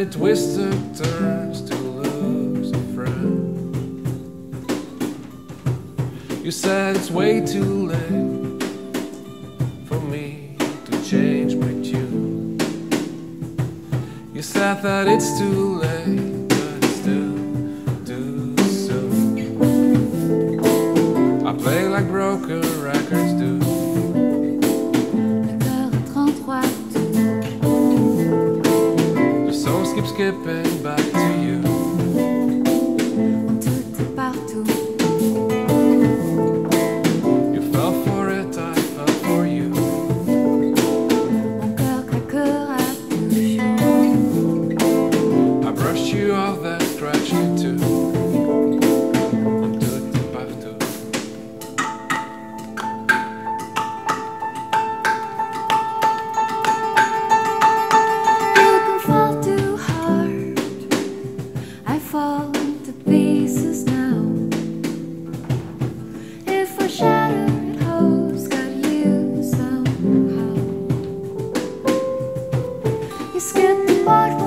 many twisted turns to lose a friend. You said it's way too late for me to change my tune. You said that it's too late, but it's still too soon. I play like broken records do. Keep skipping back to you. Tout et partout. You fell for it, I fell for you. Mon cœur craquera toujours. I brushed you off, then scratched you too. Tout et partout. Fall to pieces now. If I shatter it, hope's got you somehow. You skipped the part